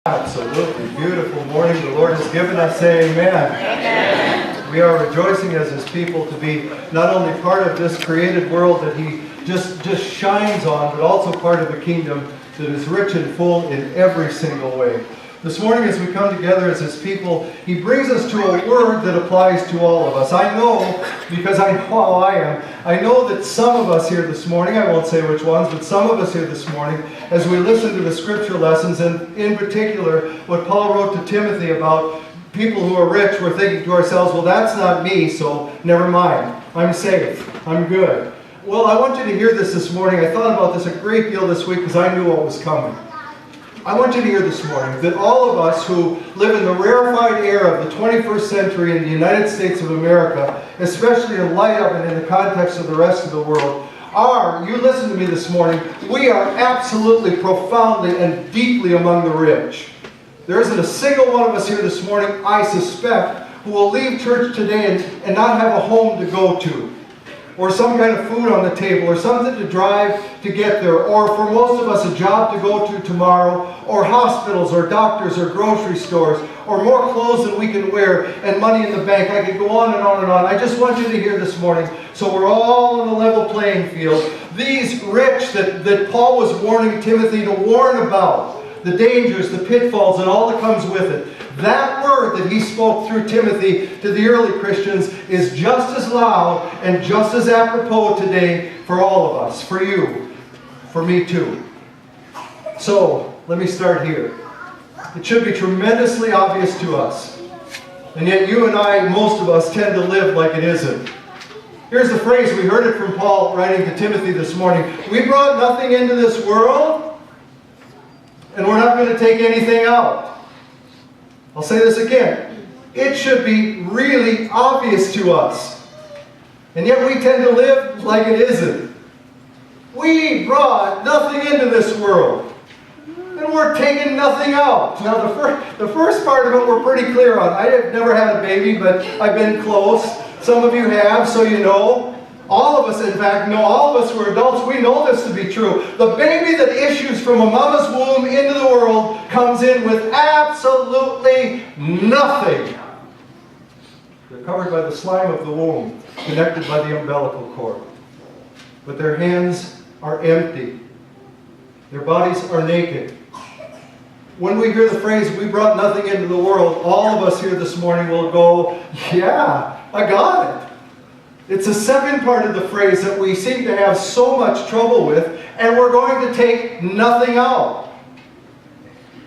Absolutely beautiful morning the Lord has given us. Say amen. Amen. We are rejoicing as His people to be not only part of this created world that He just shines on, but also part of a kingdom that is rich and full in every single way. This morning as we come together as His people, He brings us to a word that applies to all of us. I know, because I know how I am, I know that some of us here this morning, I won't say which ones, but some of us here this morning, as we listen to the scripture lessons, and in particular what Paul wrote to Timothy about people who are rich, we're thinking to ourselves, well, that's not me, so never mind. I'm safe. I'm good. Well, I want you to hear this morning. I thought about this a great deal this week because I knew what was coming. I want you to hear this morning that all of us who live in the rarefied air of the 21st century in the United States of America, especially in light of and in the context of the rest of the world, you listen to me this morning, we are absolutely, profoundly, and deeply among the rich. There isn't a single one of us here this morning, I suspect, who will leave church today and not have a home to go to, or some kind of food on the table, or something to drive to get there, or for most of us a job to go to tomorrow, or hospitals, or doctors, or grocery stores, or more clothes than we can wear, and money in the bank. I could go on and on and on. I just want you to hear this morning, so we're all on the level playing field. These rich that Paul was warning Timothy to warn about, the dangers, the pitfalls, and all that comes with it. That word that he spoke through Timothy to the early Christians is just as loud and just as apropos today for all of us, for you, for me too. So, let me start here. It should be tremendously obvious to us. And yet you and I, most of us, tend to live like it isn't. Here's the phrase, we heard it from Paul writing to Timothy this morning. We brought nothing into this world, and we're not going to take anything out. I'll say this again. It should be really obvious to us. And yet we tend to live like it isn't. We brought nothing into this world. And we're taking nothing out. Now the first part of it we're pretty clear on. I have never had a baby, but I've been close. Some of you have, so you know. All of us, in fact, know, all of us who are adults, we know this to be true. The baby that issues from a mama's womb into the world comes in with absolutely nothing. They're covered by the slime of the womb, connected by the umbilical cord. But their hands are empty. Their bodies are naked. When we hear the phrase, we brought nothing into the world, all of us here this morning will go, yeah, I got it. It's the second part of the phrase that we seem to have so much trouble with, and we're going to take nothing out.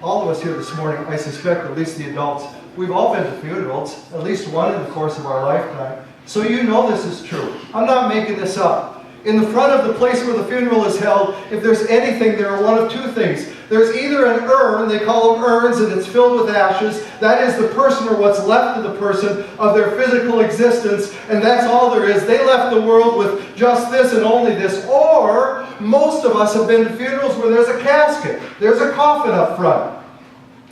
All of us here this morning, I suspect, at least the adults, we've all been to funerals, at least one in the course of our lifetime. So you know this is true. I'm not making this up. In the front of the place where the funeral is held, if there's anything, there are one of two things. There's either an urn, they call them urns, and it's filled with ashes. That is the person or what's left of the person of their physical existence, and that's all there is. They left the world with just this and only this. Or, most of us have been to funerals where there's a casket. There's a coffin up front.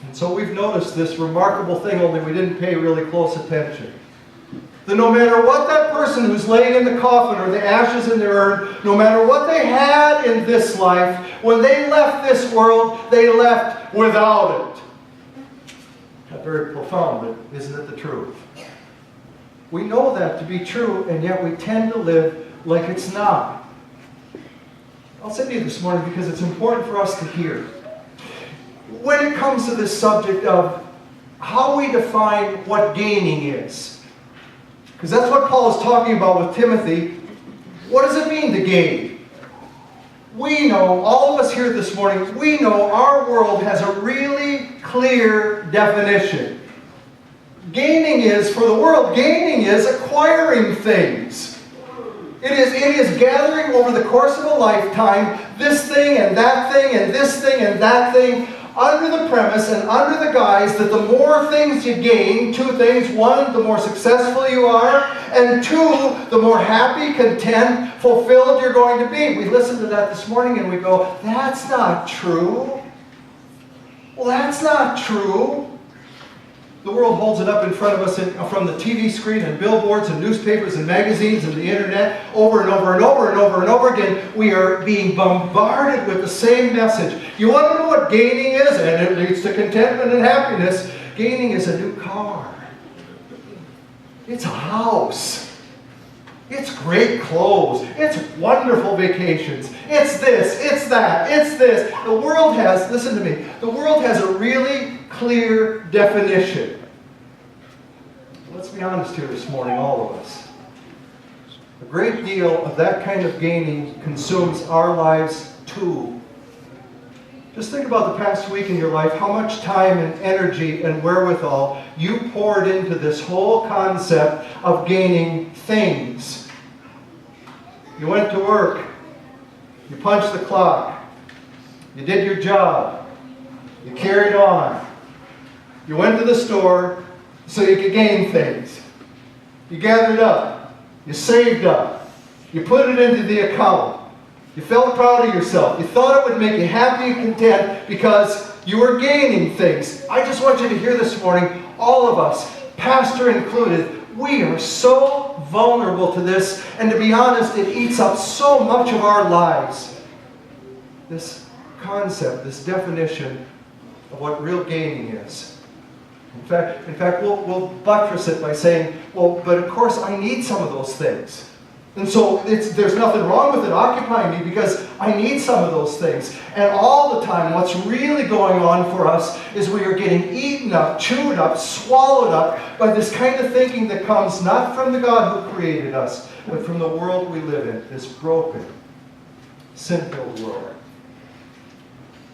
And so we've noticed this remarkable thing, only we didn't pay really close attention. That no matter what that person who's laying in the coffin or the ashes in their urn, no matter what they had in this life, when they left this world, they left without it. Not very profound, but isn't it the truth? We know that to be true, and yet we tend to live like it's not. I'll say to you this morning because it's important for us to hear. When it comes to this subject of how we define what gaining is, because that's what Paul is talking about with Timothy. What does it mean to gain? We know, all of us here this morning, we know our world has a really clear definition. Gaining is, for the world, gaining is acquiring things. It is gathering over the course of a lifetime this thing and that thing and this thing and that thing, under the premise and under the guise that the more things you gain, two things. One, the more successful you are, and two, the more happy, content, fulfilled you're going to be. We listened to that this morning and we go, that's not true. Well, that's not true. The world holds it up in front of us from the TV screen and billboards and newspapers and magazines and the internet over and over and over and over and over again. We are being bombarded with the same message. You want to know what gaining is? And it leads to contentment and happiness. Gaining is a new car. It's a house. It's great clothes. It's wonderful vacations. It's this, it's that, it's this. The world has, listen to me, the world has a really clear definition. Let's be honest here this morning, all of us. A great deal of that kind of gaining consumes our lives too. Just think about the past week in your life, how much time and energy and wherewithal you poured into this whole concept of gaining things. You went to work, you punched the clock, you did your job, you carried on, you went to the store so you could gain things. You gathered up, you saved up, you put it into the account. You felt proud of yourself. You thought it would make you happy and content because you were gaining things. I just want you to hear this morning, all of us, pastor included, we are so vulnerable to this. And to be honest, it eats up so much of our lives. This concept, this definition of what real gaining is. In fact, we'll buttress it by saying, well, but of course I need some of those things. And so there's nothing wrong with it occupying me because I need some of those things. And all the time, what's really going on for us is we are getting eaten up, chewed up, swallowed up by this kind of thinking that comes not from the God who created us, but from the world we live in, this broken, sin-filled world.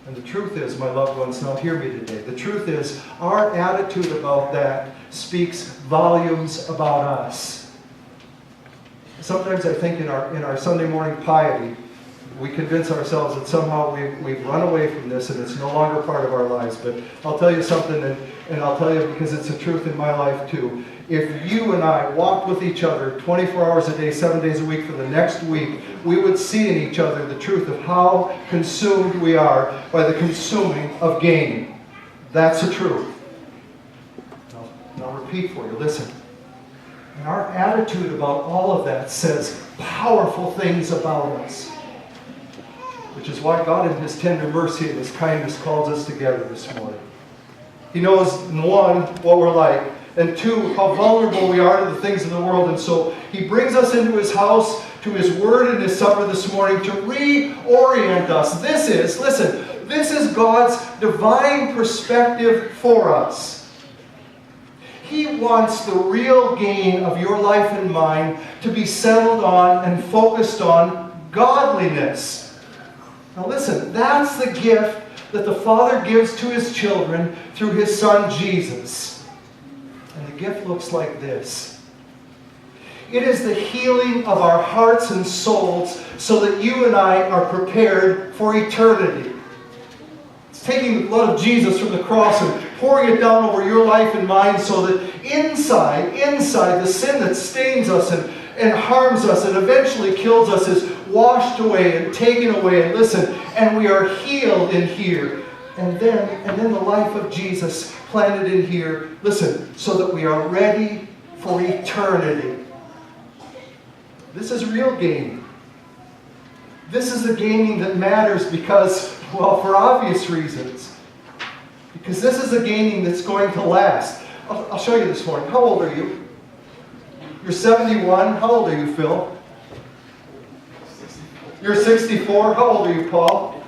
And the truth is, my loved ones, now hear me today, the truth is, our attitude about that speaks volumes about us. Sometimes I think in our Sunday morning piety, we convince ourselves that somehow we've run away from this and it's no longer part of our lives. But I'll tell you something, and I'll tell you because it's the truth in my life too. If you and I walked with each other 24 hours a day, 7 days a week for the next week, we would see in each other the truth of how consumed we are by the consuming of gaining. That's the truth. Now I'll repeat for you. Listen. And our attitude about all of that says powerful things about us. Which is why God in His tender mercy and His kindness calls us together this morning. He knows, one, what we're like, and two, how vulnerable we are to the things of the world. And so He brings us into His house, to His Word and His supper this morning to reorient us. This is God's divine perspective for us. He wants the real gain of your life and mine to be settled on and focused on godliness. Now listen, that's the gift that the Father gives to His children through His Son Jesus. And the gift looks like this. It is the healing of our hearts and souls so that you and I are prepared for eternity. It's taking the blood of Jesus from the cross and pouring it down over your life and mine so that inside the sin that stains us and harms us and eventually kills us is washed away and taken away. And listen, and we are healed in here. And then the life of Jesus planted in here, listen, so that we are ready for eternity. This is real gaining. This is the gaining that matters because, well, for obvious reasons. Because this is a gaining that's going to last. I'll show you this morning. How old are you? You're 71. How old are you, Phil? You're 64. How old are you, Paul?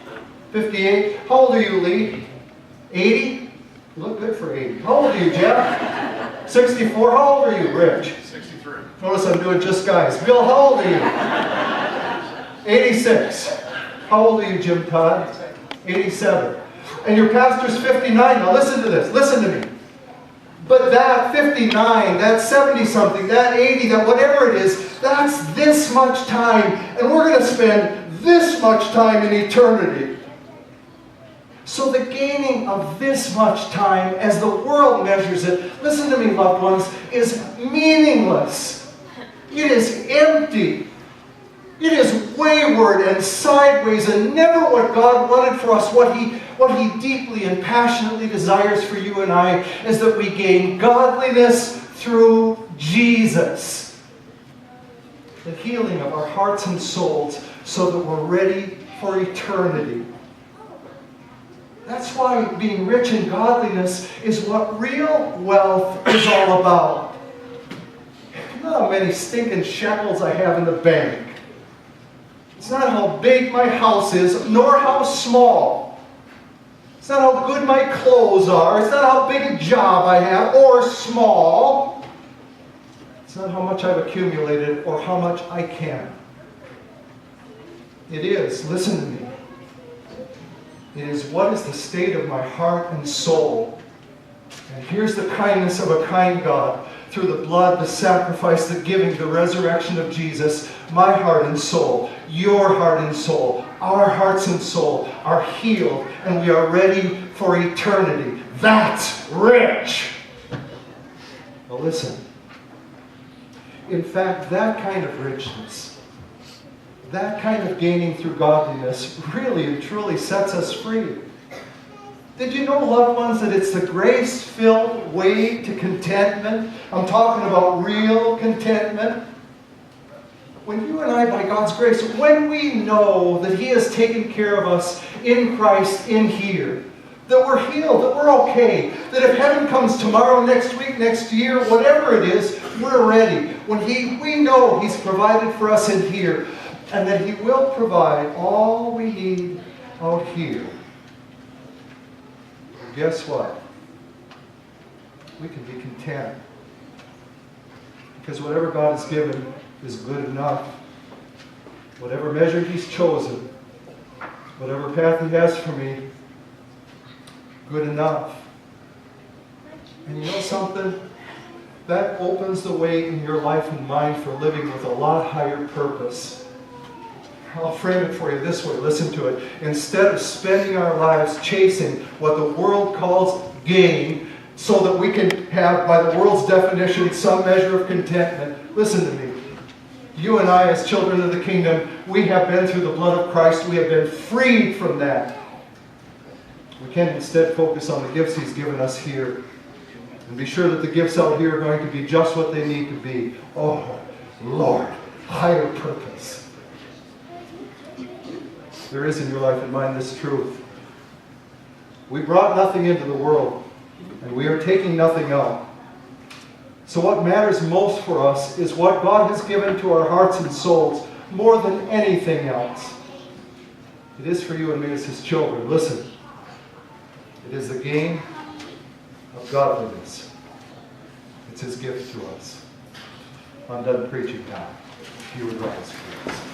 58. How old are you, Lee? 80? You look good for 80. How old are you, Jeff? 64. How old are you, Rich? 63. Notice I'm doing just guys. Bill, how old are you? 86. How old are you, Jim Todd? 87. And your pastor's 59. Now listen to this. Listen to me. But that 59, that 70-something, that 80, that whatever it is, that's this much time. And we're going to spend this much time in eternity. So the gaining of this much time, as the world measures it, listen to me, loved ones, is meaningless. It is empty. It is wayward and sideways and never what God wanted for us, what what He deeply and passionately desires for you and I is that we gain godliness through Jesus. The healing of our hearts and souls so that we're ready for eternity. That's why being rich in godliness is what real wealth is all about. Not how many stinking shekels I have in the bank. It's not how big my house is, nor how small. It's not how good my clothes are. It's not how big a job I have, or small. It's not how much I've accumulated, or how much I can. It is, listen to me, it is what is the state of my heart and soul. And here's the kindness of a kind God. Through the blood, the sacrifice, the giving, the resurrection of Jesus, my heart and soul, your heart and soul, our hearts and soul are healed, and we are ready for eternity. That's rich! Well, listen. In fact, that kind of richness, that kind of gaining through godliness really and truly sets us free. Did you know, loved ones, that it's the grace-filled way to contentment? I'm talking about real contentment. When you and I, by God's grace, when we know that He has taken care of us in Christ in here, that we're healed, that we're okay, that if heaven comes tomorrow, next week, next year, whatever it is, we're ready. When we know He's provided for us in here, and that He will provide all we need out here. Guess what? We can be content. Because whatever God has given is good enough. Whatever measure He's chosen, whatever path He has for me, good enough. And you know something? That opens the way in your life and mine for living with a lot higher purpose. I'll frame it for you this way. Listen to it. Instead of spending our lives chasing what the world calls gain, so that we can have, by the world's definition, some measure of contentment. Listen to me. You and I, as children of the kingdom, we have been through the blood of Christ. We have been freed from that. We can instead focus on the gifts He's given us here. And be sure that the gifts out here are going to be just what they need to be. Oh, Lord, higher purpose. There is in your life and mine this truth. We brought nothing into the world, and we are taking nothing out. So what matters most for us is what God has given to our hearts and souls more than anything else. It is for you and me as His children. Listen. It is the gain of godliness. It's His gift to us. I'm done preaching now. If you would rise, please.